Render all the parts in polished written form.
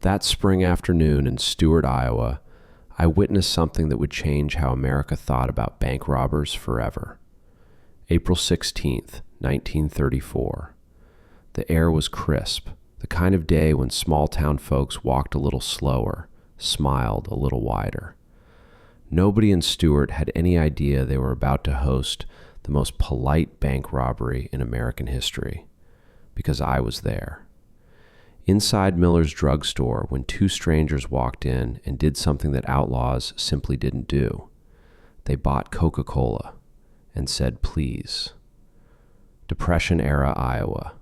That spring afternoon in Stuart, Iowa, I witnessed something that would change how America thought about bank robbers forever. April 16th, 1934. The air was crisp, the kind of day when small-town folks walked a little slower, smiled a little wider. Nobody in Stuart had any idea they were about to host the most polite bank robbery in American history, because I was there. Inside Miller's drugstore, when two strangers walked in and did something that outlaws simply didn't do. They bought Coca-Cola and said, "Please." Depression-era Iowa.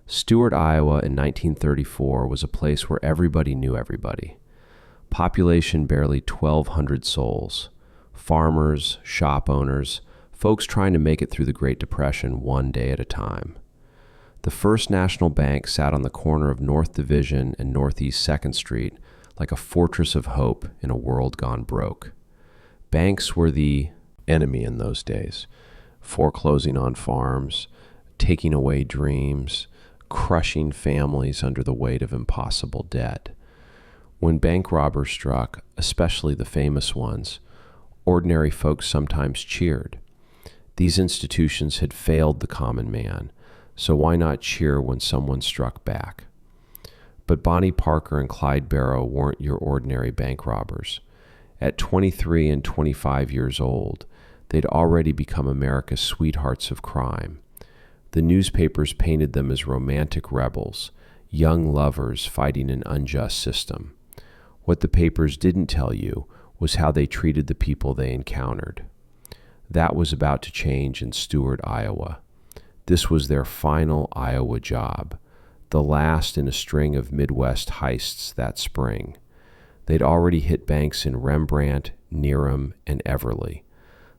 Stuart, Iowa in 1934 was a place where everybody knew everybody. Population barely 1,200 souls. Farmers, shop owners, folks trying to make it through the Great Depression one day at a time. The First National Bank sat on the corner of North Division and Northeast 2nd Street like a fortress of hope in a world gone broke. Banks were the enemy in those days, foreclosing on farms, taking away dreams, crushing families under the weight of impossible debt. When bank robbers struck, especially the famous ones, ordinary folks sometimes cheered. These institutions had failed the common man, so why not cheer when someone struck back? But Bonnie Parker and Clyde Barrow weren't your ordinary bank robbers. At 23 and 25 years old, they'd already become America's sweethearts of crime. The newspapers painted them as romantic rebels, young lovers fighting an unjust system. What the papers didn't tell you was how they treated the people they encountered. That was about to change in Stuart, Iowa. This was their final Iowa job, the last in a string of Midwest heists that spring. They'd already hit banks in Rembrandt, Needham, and Everly.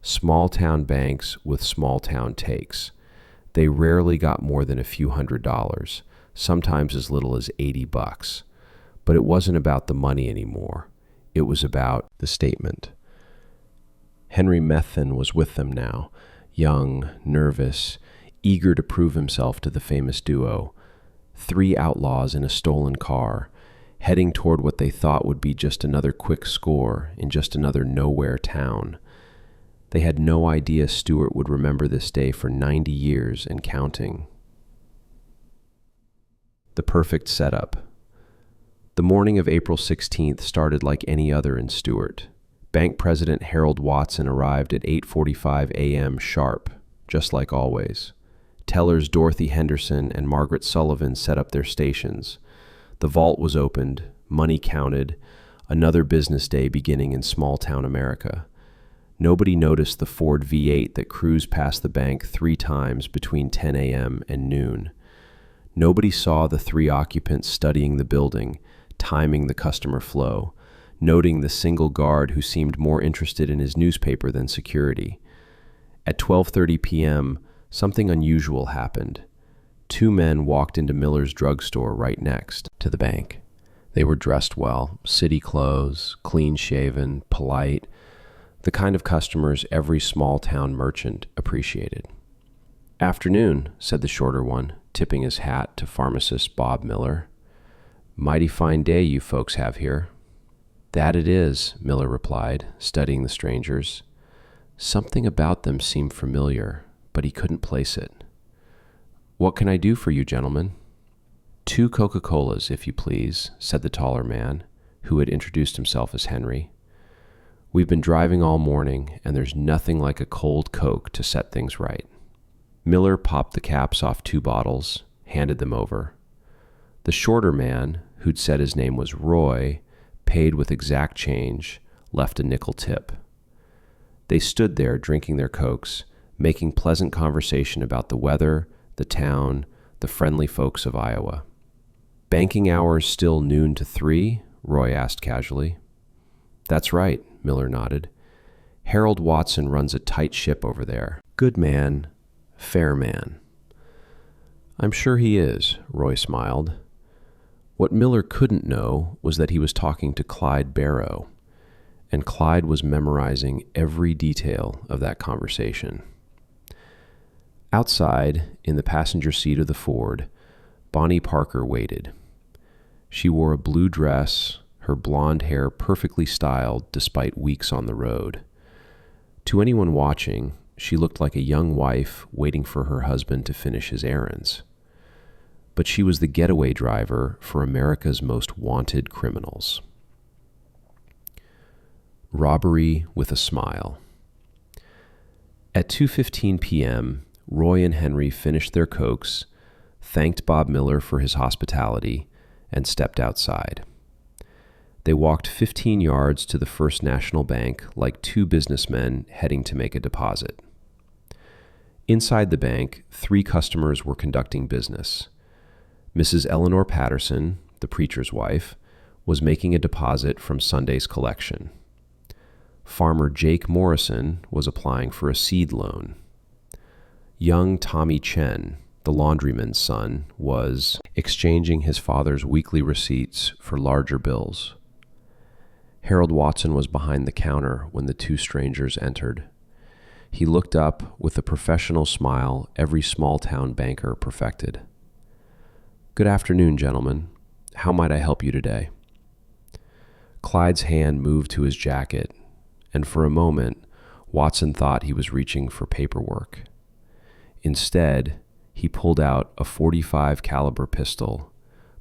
Small-town banks with small-town takes. They rarely got more than a few $100s, sometimes as little as $80. But it wasn't about the money anymore. It was about the statement. Henry Methen was with them now, young, nervous, eager to prove himself to the famous duo. Three outlaws in a stolen car, heading toward what they thought would be just another quick score in just another nowhere town. They had no idea Stuart would remember this day for 90 years and counting. The perfect setup. The morning of April 16th started like any other in Stuart. Bank President Harold Watson arrived at 8:45 a.m. sharp, just like always. Tellers Dorothy Henderson and Margaret Sullivan set up their stations. The vault was opened, money counted, another business day beginning in small-town America. Nobody noticed the Ford V8 that cruised past the bank 3 times between 10 a.m. and noon. Nobody saw the 3 occupants studying the building, timing the customer flow, noting the single guard who seemed more interested in his newspaper than security. At 12:30 p.m., something unusual happened. 2 men walked into Miller's drugstore right next to the bank. They were dressed well, city clothes, clean-shaven, polite, the kind of customers every small-town merchant appreciated. "Afternoon," said the shorter one, tipping his hat to pharmacist Bob Miller. "Mighty fine day you folks have here." "That it is," Miller replied, studying the strangers. Something about them seemed familiar, but he couldn't place it. "What can I do for you, gentlemen?" "2 Coca-Colas, if you please," said the taller man, who had introduced himself as Henry. "We've been driving all morning, and there's nothing like a cold Coke to set things right." Miller popped the caps off 2 bottles, handed them over. The shorter man, who'd said his name was Roy, paid with exact change, left a nickel tip. They stood there drinking their Cokes, making pleasant conversation about the weather, the town, the friendly folks of Iowa. "Banking hours still noon to 3?" Roy asked casually. "That's right," Miller nodded. "Harold Watson runs a tight ship over there. Good man, fair man." "I'm sure he is," Roy smiled. What Miller couldn't know was that he was talking to Clyde Barrow, and Clyde was memorizing every detail of that conversation. Outside, in the passenger seat of the Ford, Bonnie Parker waited. She wore a blue dress, her blonde hair perfectly styled despite weeks on the road. To anyone watching, she looked like a young wife waiting for her husband to finish his errands. But she was the getaway driver for America's most wanted criminals. Robbery with a smile. At 2:15 p.m., Roy and Henry finished their Cokes, thanked Bob Miller for his hospitality, and stepped outside. They walked 15 yards to the First National Bank like two businessmen heading to make a deposit. Inside the bank, 3 customers were conducting business. Mrs. Eleanor Patterson, the preacher's wife, was making a deposit from Sunday's collection. Farmer Jake Morrison was applying for a seed loan. Young Tommy Chen, the laundryman's son, was exchanging his father's weekly receipts for larger bills. Harold Watson was behind the counter when the 2 strangers entered. He looked up with the professional smile every small-town banker perfected. "Good afternoon, gentlemen. How might I help you today?" Clyde's hand moved to his jacket, and for a moment, Watson thought he was reaching for paperwork. Instead, he pulled out a .45 caliber pistol,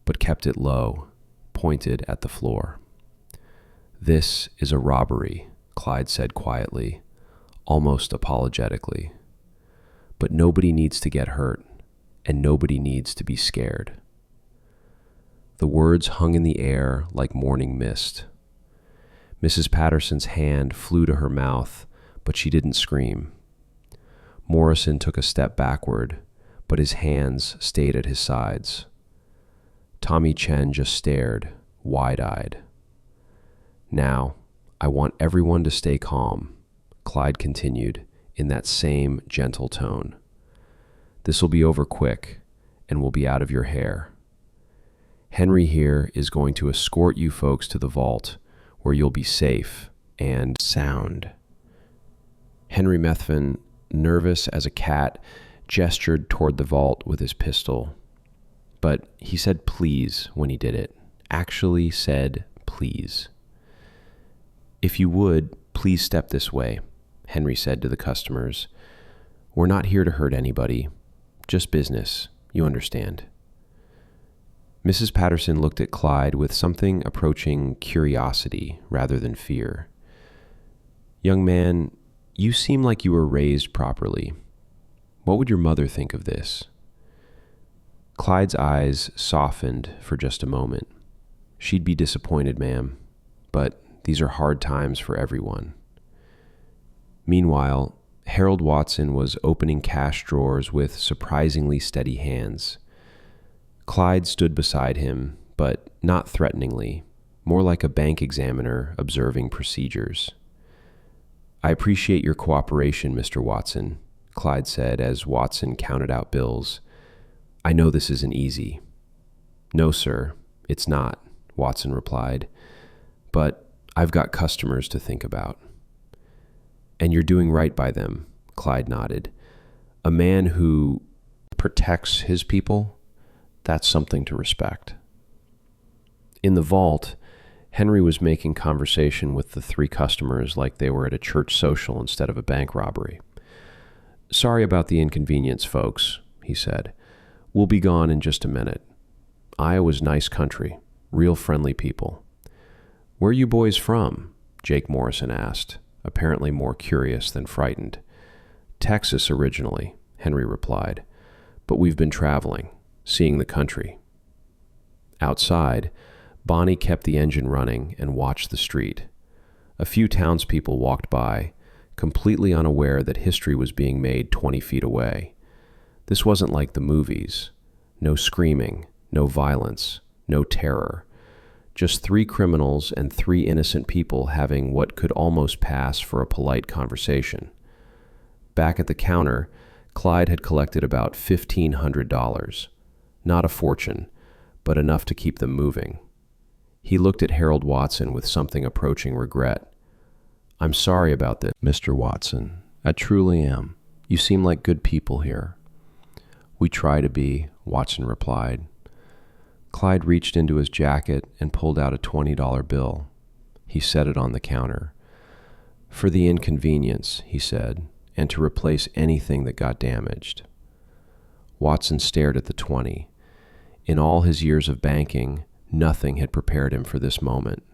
but kept it low, pointed at the floor. "This is a robbery," Clyde said quietly, almost apologetically. "But nobody needs to get hurt, and nobody needs to be scared." The words hung in the air like morning mist. Mrs. Patterson's hand flew to her mouth, but she didn't scream. Morrison took a step backward, but his hands stayed at his sides. Tommy Chen just stared, wide-eyed. "Now, I want everyone to stay calm," Clyde continued in that same gentle tone. "This will be over quick, and we'll be out of your hair. Henry here is going to escort you folks to the vault, where you'll be safe and sound." Henry Methvin, nervous as a cat, gestured toward the vault with his pistol. But he said please when he did it. Actually said please. "If you would, please step this way," Henry said to the customers. "We're not here to hurt anybody. Just business, you understand." Mrs. Patterson looked at Clyde with something approaching curiosity rather than fear. "Young man, you seem like you were raised properly. What would your mother think of this?" Clyde's eyes softened for just a moment. "She'd be disappointed, ma'am, but these are hard times for everyone." Meanwhile, Harold Watson was opening cash drawers with surprisingly steady hands. Clyde stood beside him, but not threateningly, more like a bank examiner observing procedures. "I appreciate your cooperation, Mr. Watson," Clyde said as Watson counted out bills. "I know this isn't easy." "No, sir, it's not," Watson replied. "But I've got customers to think about." "And you're doing right by them," Clyde nodded. "A man who protects his people, that's something to respect." In the vault, Henry was making conversation with the 3 customers like they were at a church social instead of a bank robbery. "Sorry about the inconvenience, folks," he said. "We'll be gone in just a minute. Iowa's nice country, real friendly people." "Where are you boys from?" Jake Morrison asked, apparently more curious than frightened. "Texas originally," Henry replied, "but we've been traveling, seeing the country." Outside, Bonnie kept the engine running and watched the street. A few townspeople walked by, completely unaware that history was being made 20 feet away. This wasn't like the movies. No screaming, no violence, no terror. Just 3 criminals and 3 innocent people having what could almost pass for a polite conversation. Back at the counter, Clyde had collected about $1,500. Not a fortune, but enough to keep them moving. He looked at Harold Watson with something approaching regret. "I'm sorry about this, Mr. Watson. I truly am. You seem like good people here." "We try to be," Watson replied. Clyde reached into his jacket and pulled out a $20 bill. He set it on the counter. "For the inconvenience," he said, "and to replace anything that got damaged." Watson stared at the 20. In all his years of banking, nothing had prepared him for this moment.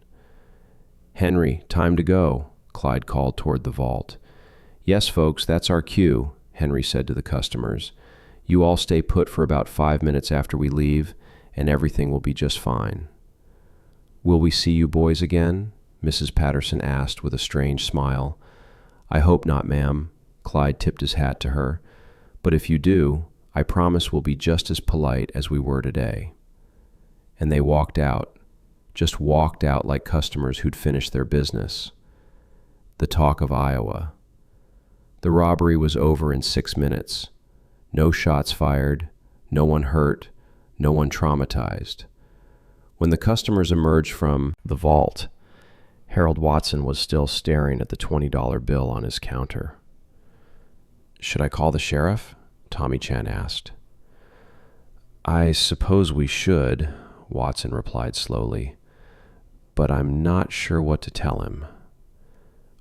"Henry, time to go," Clyde called toward the vault. "Yes, folks, that's our cue," Henry said to the customers. "You all stay put for about 5 minutes after we leave, and everything will be just fine." "Will we see you boys again?" Mrs. Patterson asked with a strange smile. "I hope not, ma'am." Clyde tipped his hat to her. "But if you do, I promise we'll be just as polite as we were today." And they walked out, just walked out like customers who'd finished their business. The talk of Iowa. The robbery was over in 6 minutes. No shots fired, no one hurt, no one traumatized. When the customers emerged from the vault, Harold Watson was still staring at the $20 bill on his counter. "Should I call the sheriff?" Tommy Chen asked. "I suppose we should," Watson replied slowly, "but I'm not sure what to tell him."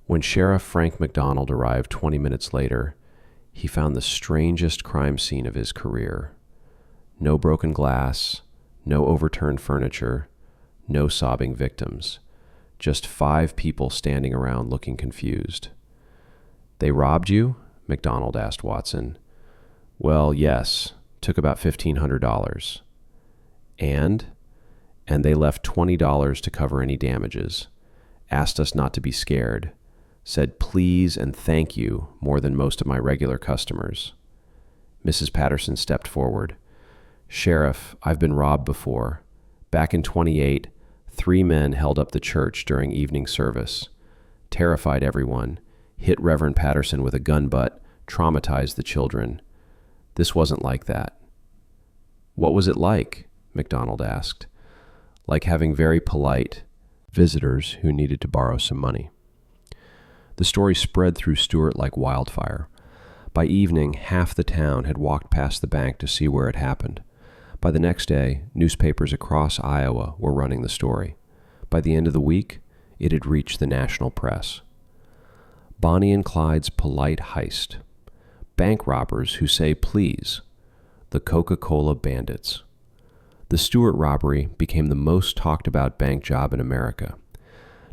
When Sheriff Frank McDonald arrived 20 minutes later, he found the strangest crime scene of his career. No broken glass, no overturned furniture, no sobbing victims. Just 5 people standing around looking confused. "They robbed you?" McDonald asked Watson. "Well, yes. Took about $1,500. And they left $20 to cover any damages. Asked us not to be scared. Said please and thank you more than most of my regular customers." Mrs. Patterson stepped forward. "Sheriff, I've been robbed before. Back in 28, 3 men held up the church during evening service. Terrified everyone, hit Reverend Patterson with a gun butt, traumatized the children. This wasn't like that." "What was it like?" McDonald asked. "Like having very polite visitors who needed to borrow some money." The story spread through Stuart like wildfire. By evening, half the town had walked past the bank to see where it happened. By the next day, newspapers across Iowa were running the story. By the end of the week, it had reached the national press. Bonnie and Clyde's polite heist. Bank robbers who say please. The Coca-Cola bandits. The Stuart robbery became the most talked about bank job in America,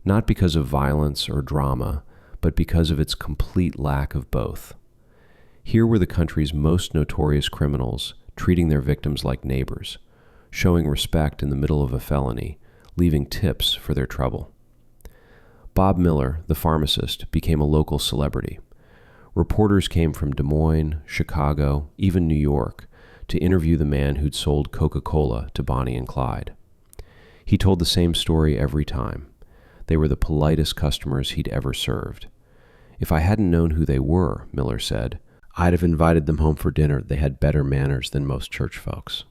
not because of violence or drama, but because of its complete lack of both. Here were the country's most notorious criminals treating their victims like neighbors, showing respect in the middle of a felony, leaving tips for their trouble. Bob Miller, the pharmacist, became a local celebrity. Reporters came from Des Moines, Chicago, even New York, to interview the man who'd sold Coca-Cola to Bonnie and Clyde. He told the same story every time. They were the politest customers he'd ever served. "If I hadn't known who they were," Miller said, "I'd have invited them home for dinner. They had better manners than most church folks."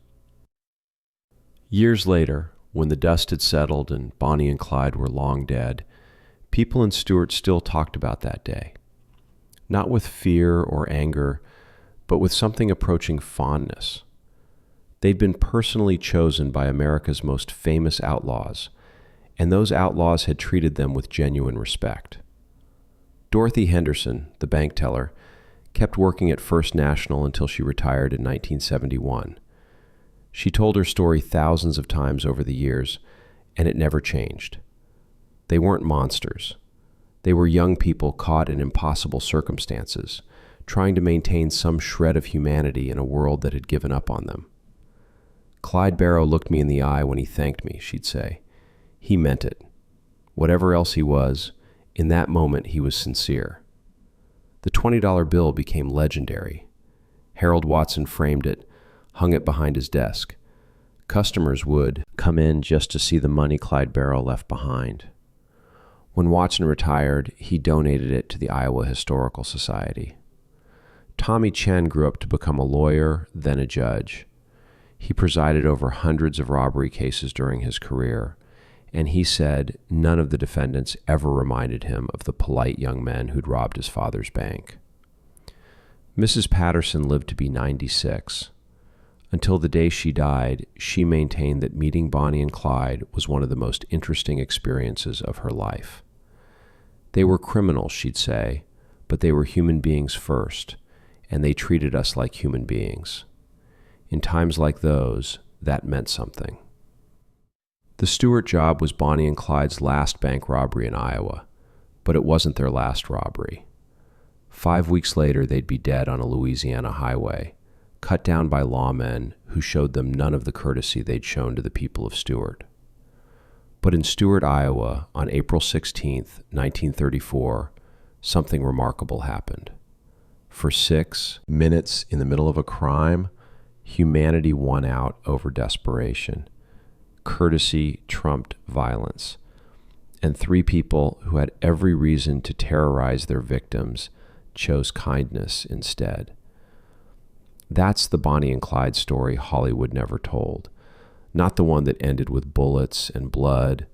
Years later, when the dust had settled and Bonnie and Clyde were long dead, people in Stuart still talked about that day. Not with fear or anger, but with something approaching fondness. They'd been personally chosen by America's most famous outlaws, and those outlaws had treated them with genuine respect. Dorothy Henderson, the bank teller, kept working at First National until she retired in 1971. She told her story thousands of times over the years, and it never changed. They weren't monsters. They were young people caught in impossible circumstances, trying to maintain some shred of humanity in a world that had given up on them. "Clyde Barrow looked me in the eye when he thanked me," she'd say. "He meant it. Whatever else he was, in that moment he was sincere." The $20 bill became legendary. Harold Watson framed it, hung it behind his desk. Customers would come in just to see the money Clyde Barrow left behind. When Watson retired, he donated it to the Iowa Historical Society. Tommy Chen grew up to become a lawyer, then a judge. He presided over hundreds of robbery cases during his career, and he said none of the defendants ever reminded him of the polite young men who'd robbed his father's bank. Mrs. Patterson lived to be 96. Until the day she died, she maintained that meeting Bonnie and Clyde was one of the most interesting experiences of her life. They were criminals, she'd say, but they were human beings first, and they treated us like human beings. In times like those, that meant something. The Stuart job was Bonnie and Clyde's last bank robbery in Iowa, but it wasn't their last robbery. 5 weeks later, they'd be dead on a Louisiana highway, cut down by lawmen who showed them none of the courtesy they'd shown to the people of Stuart. But in Stuart, Iowa, on April 16, 1934, something remarkable happened. For 6 minutes in the middle of a crime, humanity won out over desperation. Courtesy trumped violence. And 3 people who had every reason to terrorize their victims chose kindness instead. That's the Bonnie and Clyde story Hollywood never told. Not the one that ended with bullets and blood,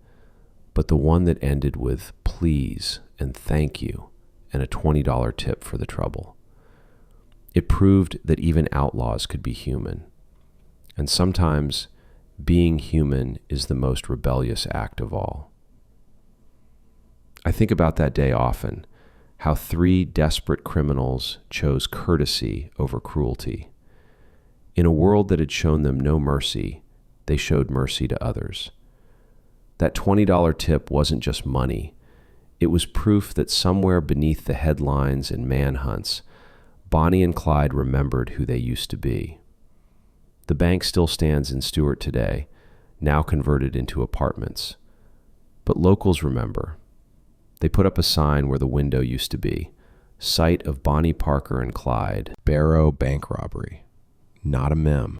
but the one that ended with please and thank you and a $20 tip for the trouble. It proved that even outlaws could be human. And sometimes being human is the most rebellious act of all. I think about that day often, how 3 desperate criminals chose courtesy over cruelty. In a world that had shown them no mercy, they showed mercy to others. That $20 tip wasn't just money. It was proof that somewhere beneath the headlines and manhunts, Bonnie and Clyde remembered who they used to be. The bank still stands in Stuart today, now converted into apartments. But locals remember. They put up a sign where the window used to be, site of Bonnie Parker and Clyde, Barrow bank robbery. Not a mem.